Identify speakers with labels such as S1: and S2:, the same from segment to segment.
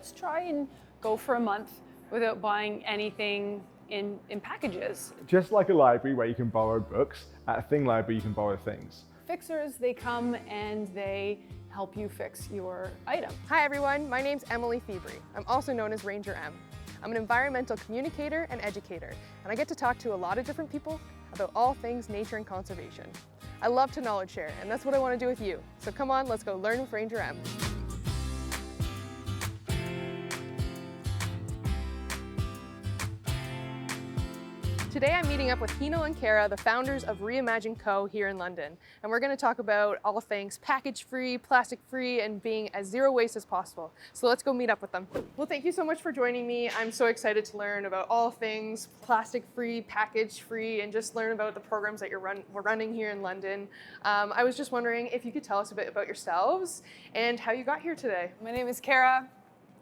S1: let's try and go for a month without buying anything in packages.
S2: Just like a library where you can borrow books, at a thing library you can borrow things.
S1: Fixers, they come and they help you fix your item.
S3: Hi everyone, my name's Emily Febri. I'm also known as Ranger M. I'm an environmental communicator and educator, and I get to talk to a lot of different people about all things nature and conservation. I love to knowledge share, and that's what I want to do with you. So come on, let's go learn with Ranger M. Today I'm meeting up with Heenal and Kara, the founders of ReImagine Co here in London. And we're going to talk about all things package-free, plastic-free, and being as zero waste as possible. So let's go meet up with them. Well, thank you so much for joining me. I'm so excited to learn about all things plastic-free, package-free, and just learn about the programs that we're running here in London. I was just wondering if you could tell us a bit about yourselves and how you got here today.
S1: My name is Kara.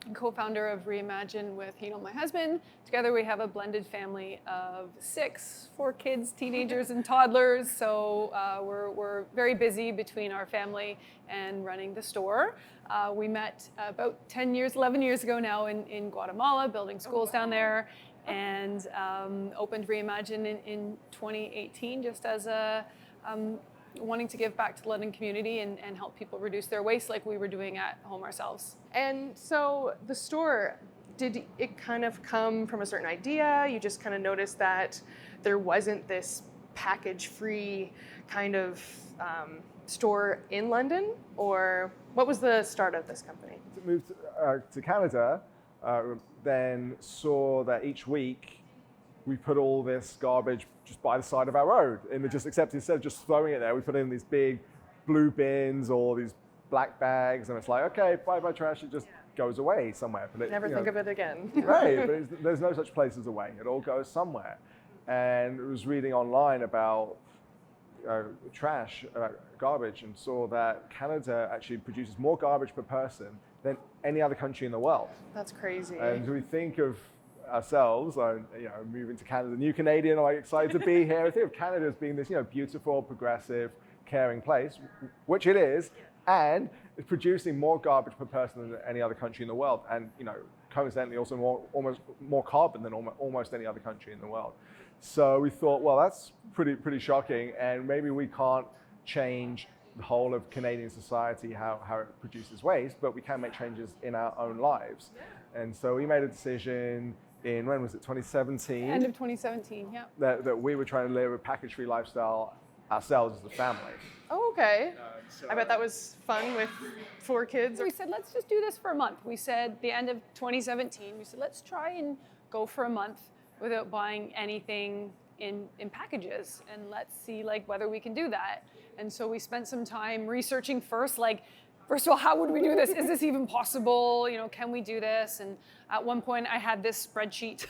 S1: I'm co-founder of ReImagine with Heenal, my husband. Together we have a blended family of 4 kids, teenagers and toddlers. So we're very busy between our family and running the store. We met about 11 years ago now in Guatemala, building schools down there, and opened ReImagine in 2018 just as a wanting to give back to the London community and help people reduce their waste like we were doing at home ourselves.
S3: And so the store, did it kind of come from a certain idea? You just kind of noticed that there wasn't this package-free kind of store in London? Or what was the start of this company?
S2: Moved to Canada, then saw that each week we put all this garbage just by the side of our road, and instead of just throwing it there, we put it in these big blue bins or these black bags, and it's like, okay, bye trash, it just goes away somewhere. But
S3: Never think of it again.
S2: Right, but there's no such place as away. It all goes somewhere. And I was reading online about trash, garbage, and saw that Canada actually produces more garbage per person than any other country in the world.
S3: That's crazy.
S2: And we think of ourselves, moving to Canada, new Canadian, like excited to be here. I think of Canada as being this, beautiful, progressive, caring place, which it is, and it's producing more garbage per person than any other country in the world, and coincidentally also almost more carbon than almost any other country in the world. So we thought, well, that's pretty shocking, and maybe we can't change the whole of Canadian society how it produces waste, but we can make changes in our own lives. And so we made a decision in, when was it, 2017?
S1: End of 2017, yeah.
S2: That we were trying to live a package-free lifestyle ourselves as a family.
S3: Oh, okay. I bet that was fun with 4 kids.
S1: So we said, let's just do this for a month. We said, the end of 2017, we said, let's try and go for a month without buying anything in packages, and let's see whether we can do that. And so we spent some time researching first of all, how would we do this? Is this even possible? Can we do this? And at one point I had this spreadsheet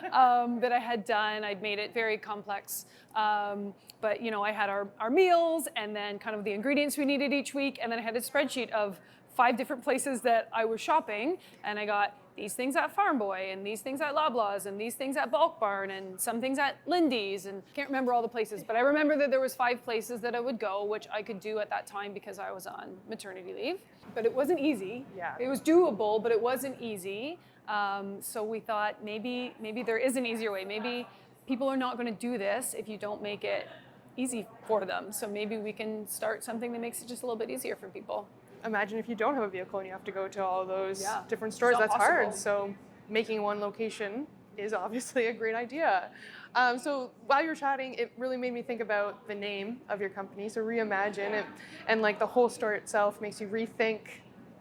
S1: that I had done. I'd made it very complex. But I had our meals and then kind of the ingredients we needed each week. And then I had a spreadsheet of 5 different places that I was shopping. And I got these things at Farm Boy, and these things at Loblaws, and these things at Bulk Barn, and some things at Lindy's, and I can't remember all the places, but I remember that there was 5 places that I would go, which I could do at that time because I was on maternity leave. But it wasn't easy.
S3: Yeah.
S1: It was doable, but it wasn't easy. So we thought maybe there is an easier way. Maybe people are not going to do this if you don't make it easy for them. So maybe we can start something that makes it just a little bit easier for people.
S3: Imagine if you don't have a vehicle and you have to go to all those
S1: Yeah.
S3: different stores. That's
S1: possible.
S3: hard. So making one location is obviously a great idea. So while you're chatting, it really made me think about the name of your company. So ReImagine, and the whole store itself makes you rethink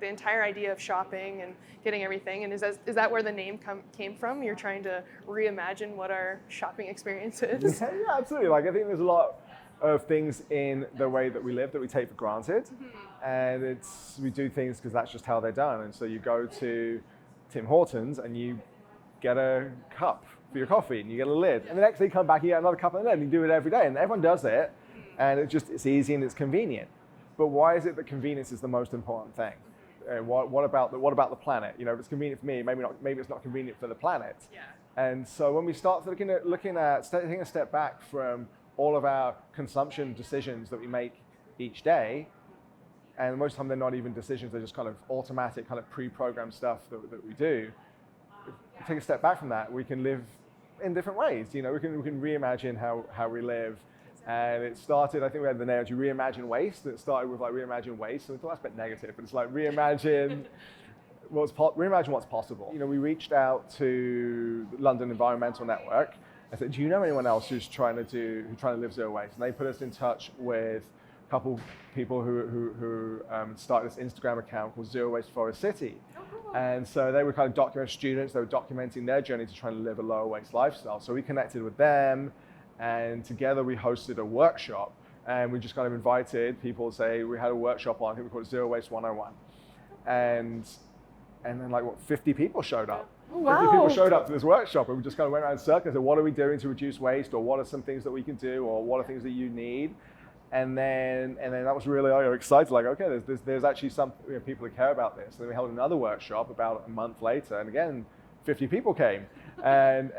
S3: the entire idea of shopping and getting everything. And is that where the name came from? You're trying to reimagine what our shopping experience is?
S2: Yeah, absolutely. I think there's a lot of things in the way that we live that we take for granted. And we do things because that's just how they're done. And so you go to Tim Hortons and you get a cup for your coffee and you get a lid. And the next day you come back, you get another cup and a lid, and you do it every day. And everyone does it. And it's easy and it's convenient. But why is it that convenience is the most important thing? What about the planet? If it's convenient for me, maybe it's not convenient for the planet.
S3: Yeah.
S2: And so when we start looking at taking a step back from all of our consumption decisions that we make each day, and most of the time they're not even decisions, they're just kind of automatic, kind of pre-programmed stuff that we do. If we take a step back from that, we can live in different ways. We can reimagine how we live. And it started, I think we had the name, reimagine waste. It started with like reimagine waste, and we thought that's a bit negative, but it's like reimagine reimagine what's possible. We reached out to the London Environmental Network and said, do you know anyone else who's trying to live zero waste? And they put us in touch with a couple people who started this Instagram account called Zero Waste Forest City. And so they were kind of students, they were documenting their journey to trying to live a lower waste lifestyle. So we connected with them, and together we hosted a workshop, and we just kind of invited people to say, we had a workshop on, I think we called it Zero Waste 101. And then 50 people showed up.
S3: Wow.
S2: 50 people showed up to this workshop, and we just kind of went around in circles and said, what are we doing to reduce waste, or what are some things that we can do, or what are things that you need? And then that was really exciting. Like, okay, there's actually some people that care about this. And then we held another workshop about a month later, and again, 50 people came. And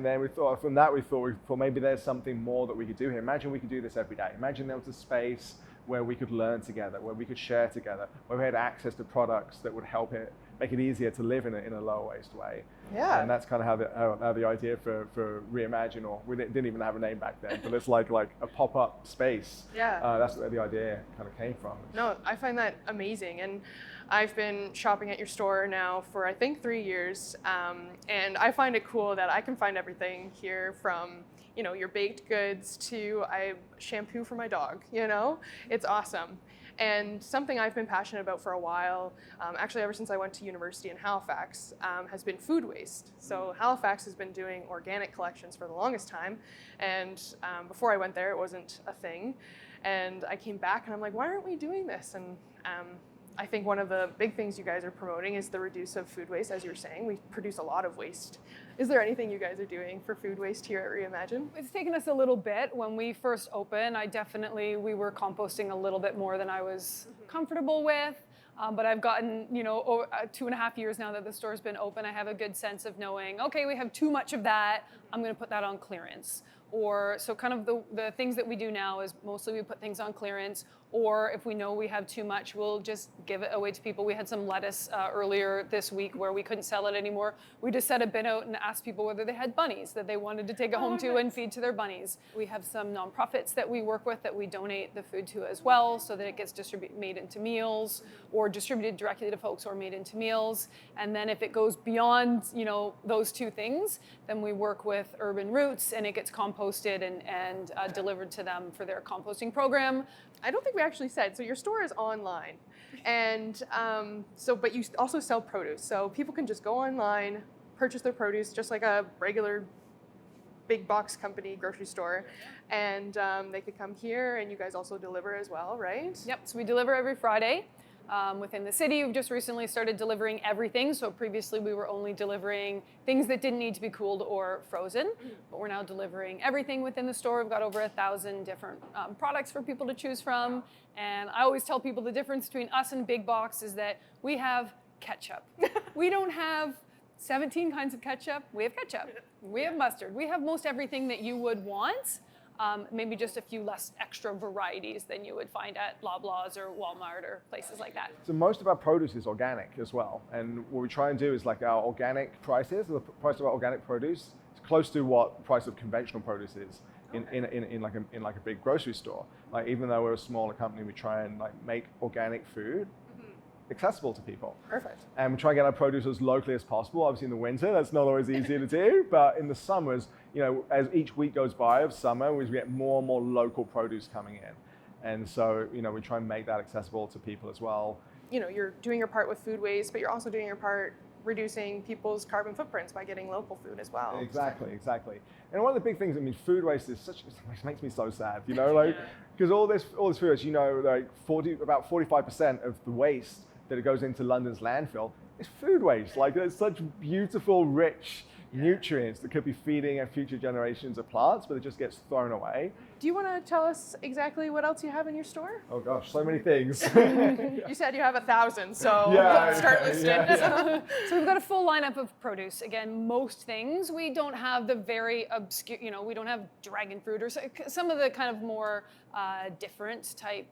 S2: then we thought, well, maybe there's something more that we could do here. Imagine we could do this every day. Imagine there was a space where we could learn together, where we could share together, where we had access to products that would make it easier to live in a low waste way.
S3: Yeah.
S2: And that's kind of how the idea for ReImagine, or we didn't even have a name back then, but it's like a pop-up space.
S3: Yeah.
S2: That's where the idea kind of came from.
S3: No, I find that amazing. And I've been shopping at your store now for, I think, 3 years. And I find it cool that I can find everything here, from your baked goods to shampoo for my dog. It's awesome. And something I've been passionate about for a while, actually ever since I went to university in Halifax, has been food waste. So Halifax has been doing organic collections for the longest time, and before I went there, it wasn't a thing. And I came back and I'm like, why aren't we doing this? And I think one of the big things you guys are promoting is the reduce of food waste. As you were saying, we produce a lot of waste. Is there anything you guys are doing for food waste here at ReImagine?
S1: It's taken us a little bit. When we first opened, we were composting a little bit more than I was comfortable with. But I've gotten, 2.5 years now that the store's been open, I have a good sense of knowing, okay, we have too much of that, I'm going to put that on clearance. So kind of the things that we do now is mostly we put things on clearance, or if we know we have too much, we'll just give it away to people. We had some lettuce earlier this week where we couldn't sell it anymore. We just set a bin out and asked people whether they had bunnies that they wanted to take it home to and feed to their bunnies. We have some nonprofits that we work with that we donate the food to as well, so that it gets made into meals, or distributed directly to folks, or made into meals. And then if it goes beyond, those two things, then we work with Urban Roots, and it gets composted and delivered to them for their composting program.
S3: I don't think we actually said, so your store is online, and but you also sell produce, so people can just go online, purchase their produce just like a regular big box company grocery store, and they could come here, and you guys also deliver as well, right?
S1: Yep, so we deliver every Friday. Within the city, we've just recently started delivering everything. So previously we were only delivering things that didn't need to be cooled or frozen, but we're now delivering everything within the store. We've got over 1,000 different products for people to choose from. And I always tell people the difference between us and big box is that we have ketchup. We don't have 17 kinds of ketchup. We have ketchup. We have mustard. We have most everything that you would want. Maybe just a few less extra varieties than you would find at Loblaws or Walmart or places like that.
S2: So most of our produce is organic as well. And what we try and do is our organic prices, the price of our organic produce is close to what the price of conventional produce is in like a big grocery store. Even though we're a smaller company, we try and make organic food accessible to people.
S3: Perfect.
S2: And we try and get our produce as locally as possible. Obviously in the winter, that's not always easy to do, but in the summers, as each week goes by of summer, we get more and more local produce coming in. And so, we try and make that accessible to people as well.
S3: You're doing your part with food waste, but you're also doing your part reducing people's carbon footprints by getting local food as well.
S2: Exactly. And one of the big things, food waste is it makes me so sad, because all this food waste, about 45% of the waste that it goes into London's landfill is food waste. There's such beautiful, rich nutrients that could be feeding future generations of plants, but it just gets thrown away.
S3: Do you want to tell us exactly what else you have in your store?
S2: Oh gosh, so many things.
S3: You said you have 1,000, so
S2: Yeah,
S3: let's start listing.
S1: So we've got a full lineup of produce. Again, most things. We don't have the very obscure, we don't have dragon fruit or some of the kind of more different type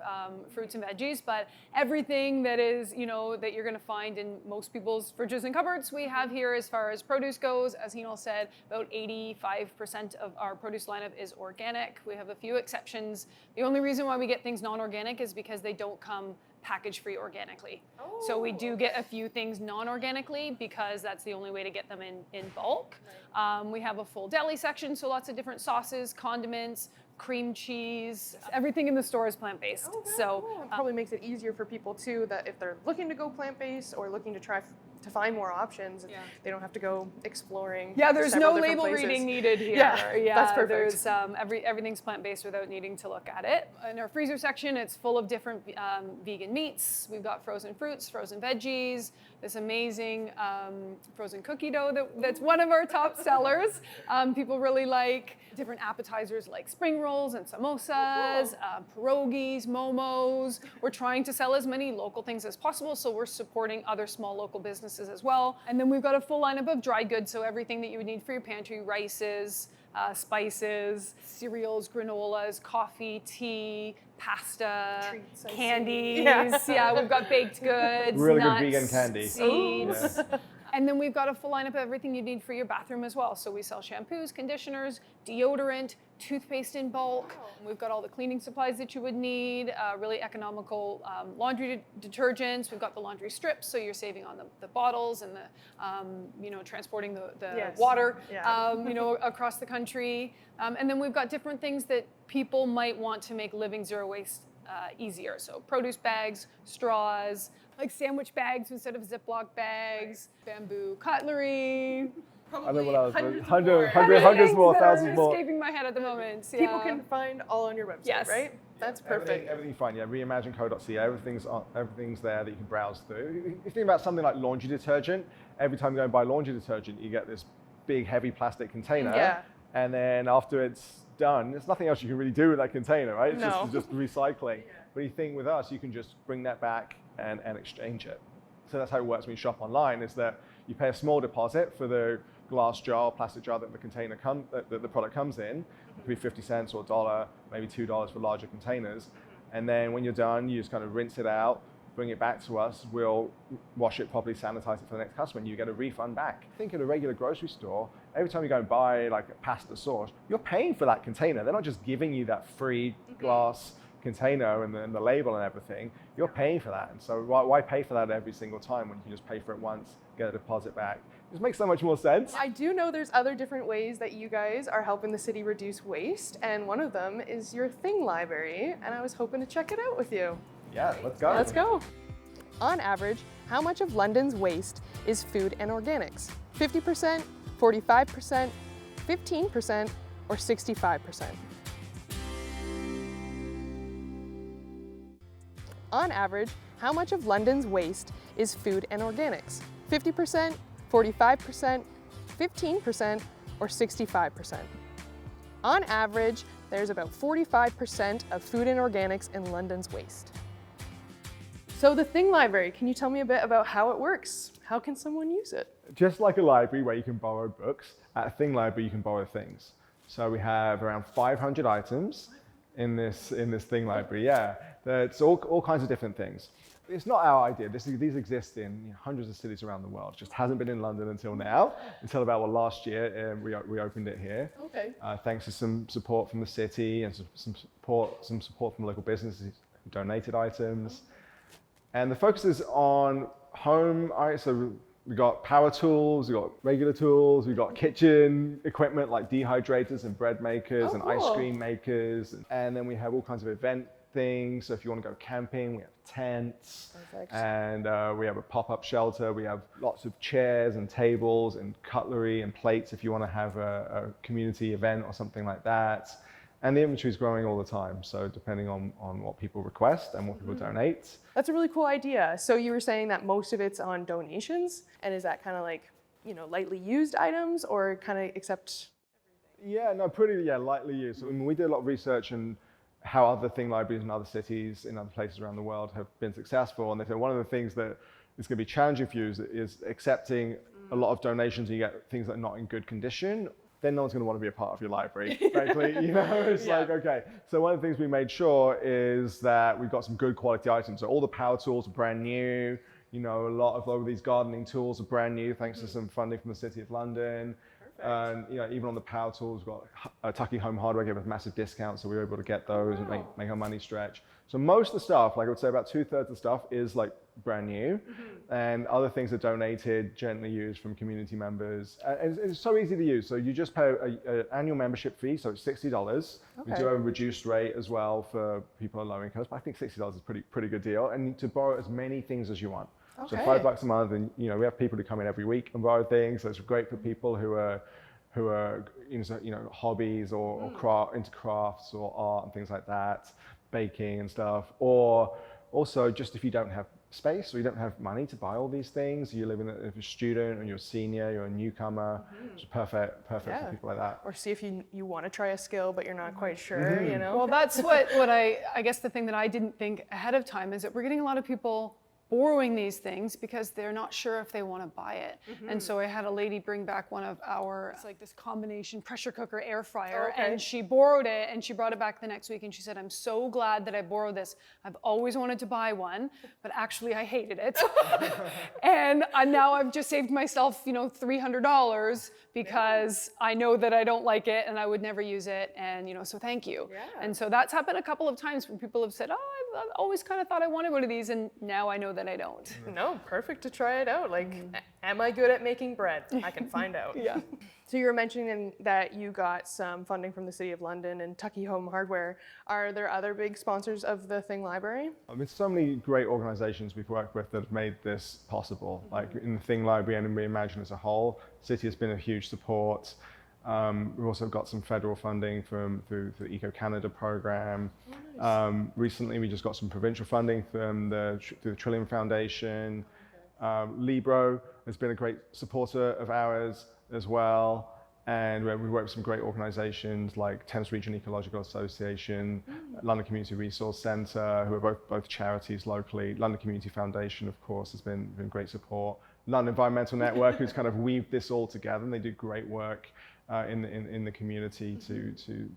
S1: fruits and veggies, but everything that is, that you're going to find in most people's fridges and cupboards, we have here as far as produce goes. As Heenal said, about 85% of our produce lineup is organic. We have a few exceptions. The only reason why we get things non-organic is because they don't come package-free organically.
S3: Oh.
S1: So we do get a few things non-organically because that's the only way to get them in bulk. Right. We have a full deli section, so lots of different sauces, condiments, cream cheese. Everything in the store is plant-based.
S3: Oh,
S1: so
S3: cool. It probably makes it easier for people too, that if they're looking to go plant-based or looking to try to find more options, they don't have to go exploring.
S1: Yeah, there's no label
S3: places.
S1: reading needed here.
S3: Yeah, that's perfect.
S1: There's everything's plant-based without needing to look at it. In our freezer section, it's full of different vegan meats. We've got frozen fruits, frozen veggies, this amazing frozen cookie dough that's one of our top sellers. People really like different appetizers like spring rolls and samosas, pierogies, momos. We're trying to sell as many local things as possible, so we're supporting other small local businesses as well. And then we've got a full lineup of dry goods, so everything that you would need for your pantry, rices, spices, cereals, granolas, coffee, tea, pasta,
S3: Treats,
S1: candies. Yeah, we've got baked goods,
S2: Really
S1: nuts,
S2: good vegan candy.
S1: seeds. And then we've got a full lineup of everything you need for your bathroom as well. So we sell shampoos, conditioners, deodorant, toothpaste in bulk. We've got all the cleaning supplies that you would need, really economical laundry detergents. We've got the laundry strips, so you're saving on the bottles and the, transporting the water, across the country. And then we've got different things that people might want to make living zero waste easier. So produce bags, straws, like sandwich bags instead of Ziploc bags, bamboo cutlery.
S2: I know what else.
S3: Hundreds
S2: more,
S1: that
S2: thousands
S1: are
S2: more.
S1: escaping my head at the moment. Yeah.
S3: People can find all on your website,
S1: Yes.
S3: right? That's perfect.
S2: Everything you find, ReImagineCo.ca, everything's there that you can browse through. If you think about something like laundry detergent, every time you go and buy laundry detergent, you get this big, heavy plastic container.
S3: Yeah.
S2: And then after it's done, there's nothing else you can really do with that container, right? It's
S3: No.
S2: just recycling. But you think with us, you can just bring that back and exchange it. So that's how it works when you shop online, is that you pay a small deposit for the glass jar or plastic jar that the product comes in. It could be 50 cents or $1, maybe $2 for larger containers. And then when you're done, you just kind of rinse it out, bring it back to us. We'll wash it properly, sanitize it for the next customer, and you get a refund back. Think at a regular grocery store, every time you go and buy like a pasta sauce, you're paying for that container. They're not just giving you that free glass container and the label and everything. You're paying for that. And so why pay for that every single time when you can just pay for it once, get a deposit back? It just makes so much more sense.
S3: I do know there's other different ways that you guys are helping the city reduce waste, and one of them is your Thing Library, and I was hoping to check it out with you.
S2: Yeah, let's go.
S3: Let's go. On average, how much of London's waste is food and organics? 50%, 45%, 15%, or 65%? On average, how much of London's waste is food and organics? 50%, 45%, 15%, or 65%? On average, there's about 45% of food and organics in London's waste. So the Thing Library, can you tell me a bit about how it works? How can someone use it?
S2: Just like a library where you can borrow books, at a Thing Library you can borrow things. So we have around 500 items in this Thing Library. Yeah, it's all kinds of different things. It's not our idea. These exist in hundreds of cities around the world. It just hasn't been in London until now, until about last year. We opened it here.
S3: Okay.
S2: Thanks to some support from the city and some support from local businesses who donated items. And the focus is on home. So we got power tools, we got regular tools, we got kitchen equipment like dehydrators and bread makers and ice cream makers. And then we have all kinds of event things. So if you want to go camping, we have tents.
S3: Perfect.
S2: And we have a pop-up shelter. We have lots of chairs and tables and cutlery and plates if you want to have a community event or something like that. And the inventory is growing all the time, so depending on what people request and what people donate.
S3: That's a really cool idea. So you were saying that most of it's on donations, and is that kind of like, lightly used items, or kind of accept?
S2: Yeah, no, pretty, lightly used. I mean, we did a lot of research on how other thing libraries in other cities, in other places around the world have been successful. And they said one of the things that is going to be challenging for you is accepting a lot of donations and you get things that are not in good condition. Then no one's going to want to be a part of your library, frankly. It's like, okay. So one of the things we made sure is that we've got some good quality items. So all the power tools are brand new. A lot of these gardening tools are brand new, thanks to some funding from the City of London. And even on the power tools, we've got Tucky Home Hardware gave us massive discounts, so we were able to get those and make our money stretch. So most of the stuff, like I would say about 2/3 of the stuff is like brand new, and other things are donated, gently used from community members. And it's so easy to use. So you just pay an annual membership fee, so it's $60. We do have a reduced rate as well for people on low incomes, but I think $60 is a pretty good deal, and to borrow as many things as you want. So $5 a month, and we have people who come in every week and borrow things. So it's great for people who are hobbies or into crafts or art and things like that, baking and stuff. Or also just if you don't have space or you don't have money to buy all these things, you're living as a student or you're a senior, you're a newcomer, it's perfect for people like that.
S3: Or see if you want to try a skill but you're not quite sure,
S1: Well, that's what I guess the thing that I didn't think ahead of time is that we're getting a lot of people borrowing these things because they're not sure if they want to buy it. And so I had a lady bring back one of our, it's like this combination pressure cooker air fryer, and she borrowed it and she brought it back the next week and she said, I'm so glad that I borrowed this. I've always wanted to buy one, but actually I hated it. And now I've just saved myself, $300 because I know that I don't like it and I would never use it, and so thank you. And so that's happened a couple of times when people have said, I've always kind of thought I wanted one of these, and now I know that I don't.
S3: No, perfect to try it out. Like, am I good at making bread? I can find out. So you were mentioning that you got some funding from the City of London and Tucky Home Hardware. Are there other big sponsors of the Thing Library?
S2: I mean, so many great organizations we've worked with that have made this possible. Like in the Thing Library and in ReImagine as a whole, City has been a huge support. We've also got some federal funding through the Eco Canada program. Recently, we just got some provincial funding through the Trillium Foundation. Libro has been a great supporter of ours as well. And we work with some great organizations like Thames Region Ecological Association, London Community Resource Centre, who are both charities locally. London Community Foundation, of course, has been great support. London Environmental Network, who's kind of weaved this all together, and they do great work in the community to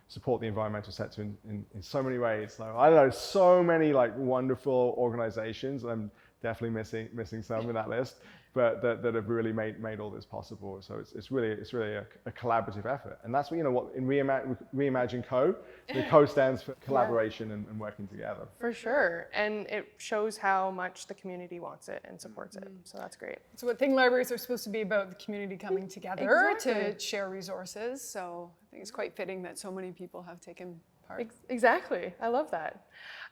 S2: support the environmental sector in so many ways. So I don't know, so many wonderful organizations. I'm definitely missing some in that list, but that have really made all this possible. So it's really a collaborative effort, and that's what in ReImagine Co. The Co stands for collaboration and working together.
S3: For sure, and it shows how much the community wants it and supports it. So that's great.
S1: So what Thing Libraries are supposed to be about, the community coming together to share resources. So I think it's quite fitting that so many people have taken part.
S3: Exactly, I love that.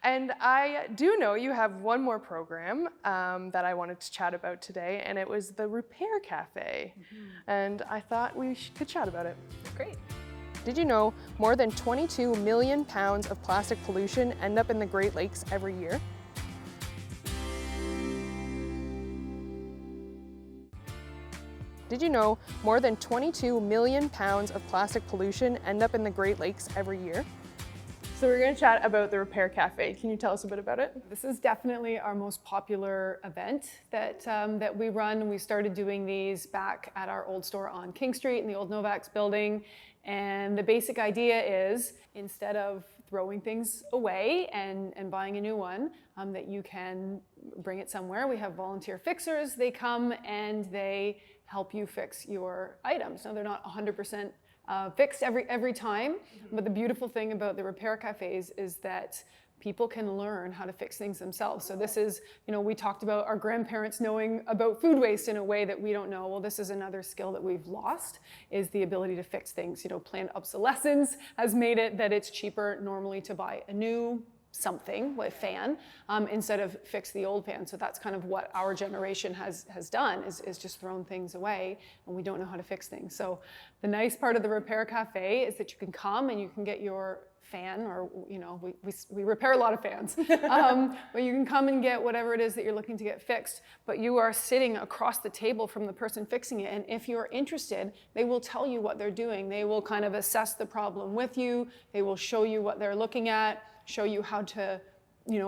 S3: And I do know you have one more program that I wanted to chat about today, and it was the Repair Cafe. And I thought we could chat about it.
S1: Great.
S3: Did you know more than 22 million pounds of plastic pollution end up in the Great Lakes every year? Did you know more than 22 million pounds of plastic pollution end up in the Great Lakes every year? So we're going to chat about the Repair Cafe. Can you tell us a bit about it?
S1: This is definitely our most popular event that we run. We started doing these back at our old store on King Street in the old Novax building. And the basic idea is, instead of throwing things away and buying a new one, that you can bring it somewhere. We have volunteer fixers. They come and they help you fix your items. Now, they're not 100% fixed every time, but the beautiful thing about the Repair Cafes is that people can learn how to fix things themselves. So this is, we talked about our grandparents knowing about food waste in a way that we don't know. Well, this is another skill that we've lost, is the ability to fix things. Planned obsolescence has made it that it's cheaper normally to buy a new something, a fan, instead of fix the old pan. So that's kind of what our generation has done, is just thrown things away, and we don't know how to fix things. So the nice part of the Repair Cafe is that you can come and you can get your fan, or we repair a lot of fans, but you can come and get whatever it is that you're looking to get fixed, but you are sitting across the table from the person fixing it, and if you're interested, they will tell you what they're doing. They will kind of assess the problem with you. They will show you what they're looking at, show you how to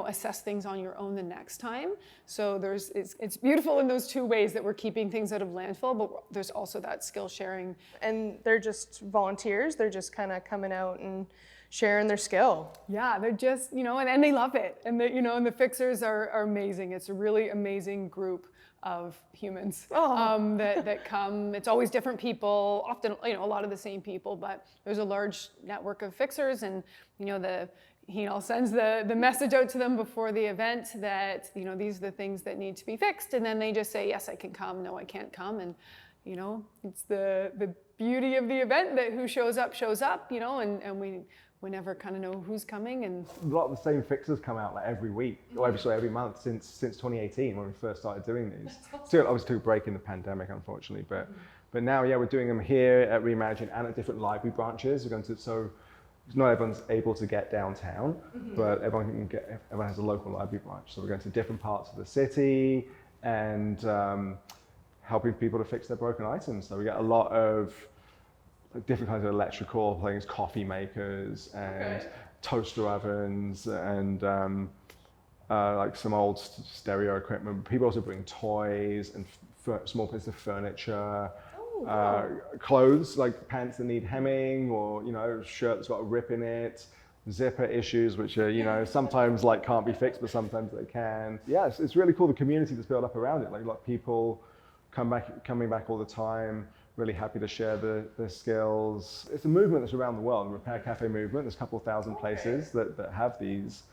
S1: assess things on your own the next time. So it's beautiful in those two ways, that we're keeping things out of landfill, but there's also that skill sharing.
S3: And they're just volunteers. They're just kind of coming out and sharing their skill.
S1: Yeah, they're just, and they love it. And and the fixers are amazing. It's a really amazing group of humans that come. It's always different people, often, a lot of the same people, but there's a large network of fixers, and, Heenal sends the message out to them before the event that, these are the things that need to be fixed. And then they just say, yes, I can come. No, I can't come. And, it's the beauty of the event that who shows up, and we never kind of know who's coming. And
S2: a lot of the same fixers come out like every week or every month since 2018 when we first started doing these. Still, obviously, took a break in the pandemic, unfortunately, but now, we're doing them here at ReImagine and at different library branches. We're going to, so not everyone's able to get downtown, but everyone has a local library branch. So we're going to different parts of the city and helping people to fix their broken items. So we get a lot of different kinds of electrical things, coffee makers and toaster ovens and like some old stereo equipment. People also bring toys and small pieces of furniture. Clothes, like pants that need hemming, or a shirt that's got a rip in it, zipper issues, which are sometimes can't be fixed, but sometimes they can. Yeah, it's really cool, the community that's built up around it. Like people coming back all the time, really happy to share their skills. It's a movement that's around the world, the Repair Cafe movement. There's a couple thousand places that have these,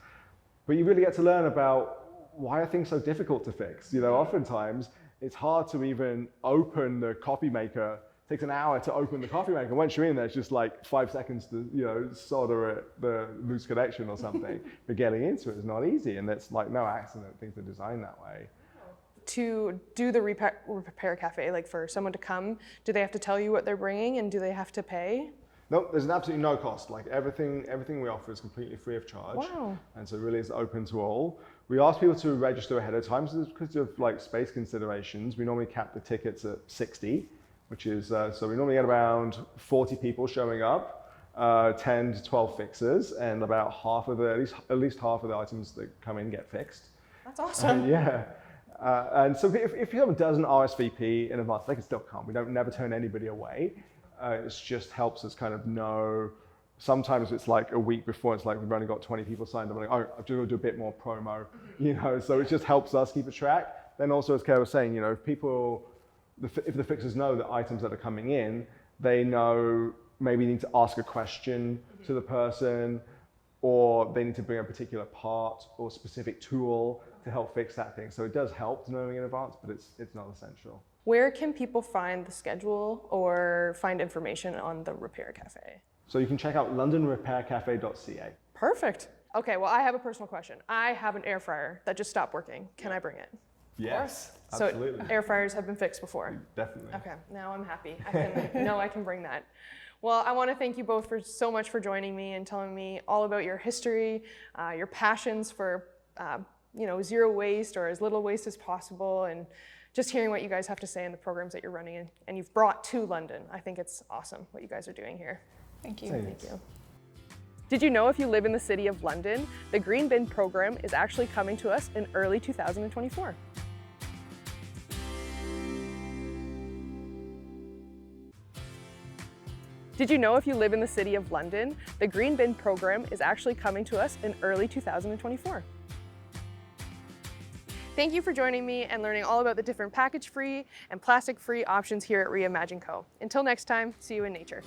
S2: but you really get to learn about why are things so difficult to fix. Oftentimes it's hard to even open the coffee maker. It takes an hour to open the coffee maker. Once you're in there, it's just 5 seconds to solder the loose connection or something. But getting into it is not easy, and it's no accident things are designed that way.
S3: To do the repair cafe, for someone to come, do they have to tell you what they're bringing, and do they have to pay?
S2: No, there's absolutely no cost. Everything we offer is completely free of charge.
S3: Wow. And
S2: so really it's open to all. We ask people to register ahead of time, so because of space considerations, we normally cap the tickets at 60, which is, so we normally get around 40 people showing up, 10 to 12 fixers, and about at least half of the items that come in get fixed.
S3: That's awesome.
S2: Yeah. And so if someone doesn't RSVP in advance, they can still come. We don't never turn anybody away. It just helps us kind of know. Sometimes it's a week before, it's we've only got 20 people signed up. I'm I've just got to do a bit more promo, so it just helps us keep a track. Then also, as Kara was saying, if the fixers know the items that are coming in, they know maybe you need to ask a question to the person, or they need to bring a particular part or specific tool to help fix that thing. So it does help knowing in advance, but it's not essential.
S3: Where can people find the schedule or find information on the Repair Cafe?
S2: So you can check out londonrepaircafe.ca.
S3: Perfect. Okay, well, I have a personal question. I have an air fryer that just stopped working. Can I bring it?
S2: Yes,
S3: absolutely. So air fryers have been fixed before?
S2: Definitely.
S3: Okay, now I'm happy. I can bring that. Well, I want to thank you both so much for joining me and telling me all about your history, your passions for zero waste or as little waste as possible, and just hearing what you guys have to say in the programs that you're running and you've brought to London. I think it's awesome what you guys are doing here.
S1: Thank you.
S3: Thank you. Did you know if you live in the city of London, the Green Bin program is actually coming to us in early 2024? Did you know if you live in the city of London, the Green Bin program is actually coming to us in early 2024? Thank you for joining me and learning all about the different package-free and plastic-free options here at ReImagine Co. Until next time, see you in nature.